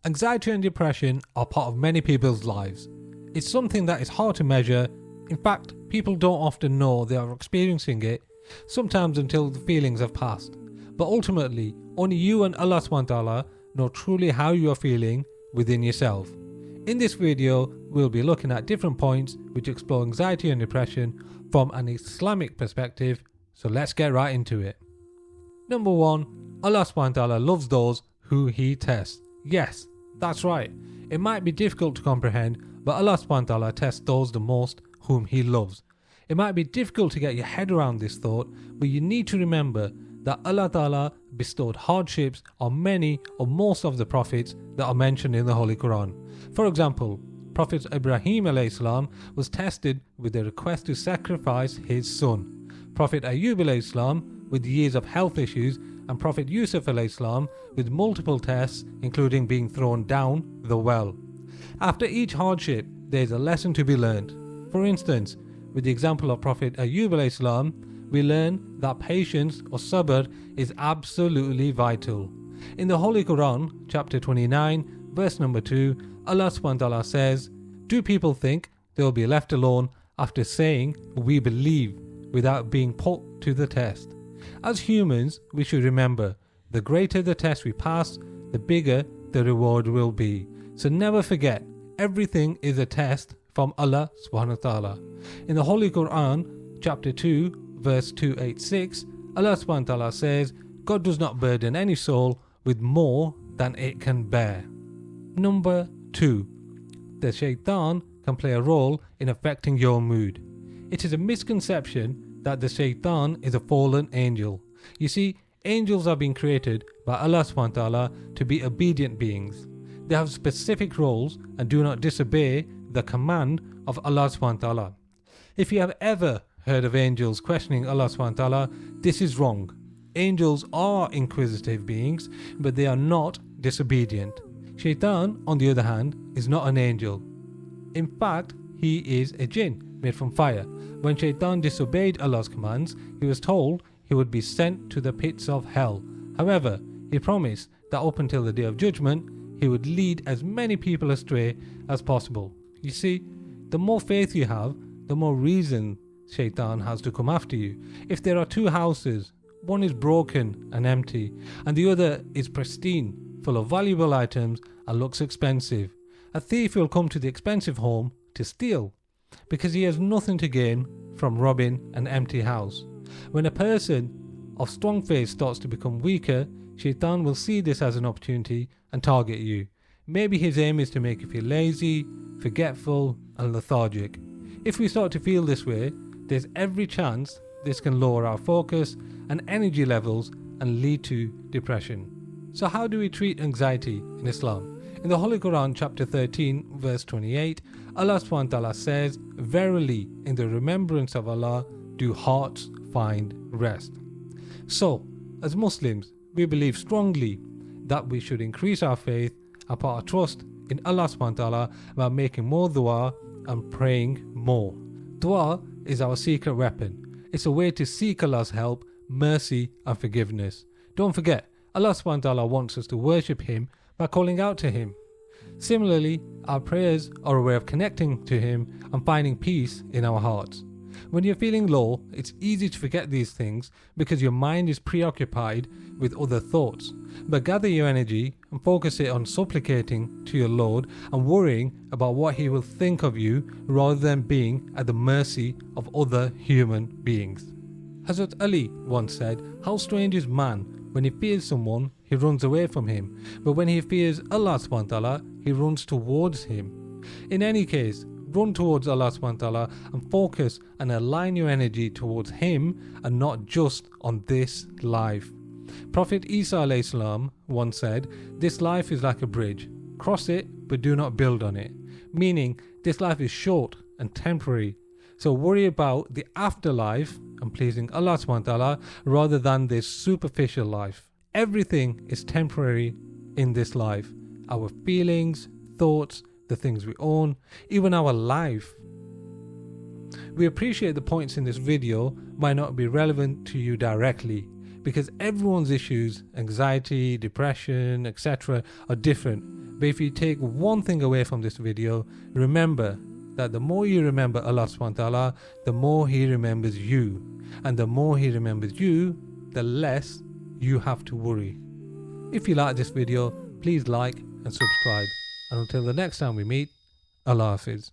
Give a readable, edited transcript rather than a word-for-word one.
Anxiety and depression are part of many people's lives. It's something that is hard to measure. In fact, people don't often know they are experiencing it, sometimes until the feelings have passed. But ultimately, only you and Allah SWT know truly how you are feeling within yourself. In this video, we'll be looking at different points which explore anxiety and depression from an Islamic perspective, so let's get right into it. Number 1. Allah SWT loves those who He tests. Yes, that's right. It might be difficult to comprehend, but Allah SWT tests those the most whom He loves. It might be difficult to get your head around this thought, but you need to remember that Allah Ta'ala bestowed hardships on many or most of the prophets that are mentioned in the Holy Quran. For example, Prophet Ibrahim alayhi was tested with a request to sacrifice his son. Prophet Ayyub alayhi with years of health issues, and Prophet Yusuf alayhi with multiple tests, including being thrown down the well. After each hardship, there is a lesson to be learned. For instance, with the example of Prophet Ayyub alayhi we learn that patience or sabr is absolutely vital. In the Holy Quran, chapter 29, verse number 2, Allah SWT says, "Do people think they will be left alone after saying, 'We believe,' without being put to the test?" As humans, we should remember, the greater the test we pass, the bigger the reward will be. So never forget, everything is a test from Allah SWT. In the Holy Quran, chapter 2, verse 286, Allah SWT says, "God does not burden any soul with more than it can bear." Number 2. The shaitan can play a role in affecting your mood. It is a misconception that the shaitan is a fallen angel. You see, angels have been created by Allah SWT to be obedient beings. They have specific roles and do not disobey the command of Allah SWT. If you have ever heard of angels questioning Allah SWT, this is wrong. Angels are inquisitive beings, but they are not disobedient. Shaitan, on the other hand, is not an angel. In fact, he is a jinn made from fire. When Shaitan disobeyed Allah's commands, he was told he would be sent to the pits of hell. However, he promised that up until the day of judgment, he would lead as many people astray as possible. You see, the more faith you have, the more reason Shaitan has to come after you. If there are two houses, one is broken and empty, and the other is pristine, full of valuable items and looks expensive, a thief will come to the expensive home to steal, because he has nothing to gain from robbing an empty house. When a person of strong faith starts to become weaker, Shaitan will see this as an opportunity and target you. Maybe his aim is to make you feel lazy, forgetful and lethargic. If we start to feel this way, there's every chance this can lower our focus and energy levels and lead to depression. So how do we treat anxiety in Islam? In the Holy Quran chapter 13 verse 28, Allah SWT says, "Verily, in the remembrance of Allah do hearts find rest." So, as Muslims, we believe strongly that we should increase our faith and put our trust in Allah SWT by making more dua and praying more. Dua is our secret weapon. It's a way to seek Allah's help, mercy and forgiveness. Don't forget, Allah SWT wants us to worship Him by calling out to Him. Similarly, our prayers are a way of connecting to Him and finding peace in our hearts. When you're feeling low, it's easy to forget these things because your mind is preoccupied with other thoughts. But gather your energy and focus it on supplicating to your Lord and worrying about what He will think of you rather than being at the mercy of other human beings. Hazrat Ali once said, "How strange is man. When he fears someone, he runs away from him. But when he fears Allah SWT, he runs towards Him." In any case, run towards Allah SWT and focus and align your energy towards Him and not just on this life. Prophet Isa alayhi once said, "This life is like a bridge. Cross it, but do not build on it." Meaning, this life is short and temporary. So worry about the afterlife and pleasing Allah SWT rather than this superficial life. Everything is temporary in this life. Our feelings, thoughts, the things we own, even our life. We appreciate the points in this video might not be relevant to you directly, because everyone's issues, anxiety, depression, etc. are different. But if you take one thing away from this video, remember that the more you remember Allah subhanahu wa ta'ala, the more He remembers you. And the more He remembers you, the less you have to worry. If you like this video, please like and subscribe. And until the next time we meet, Allah Hafiz.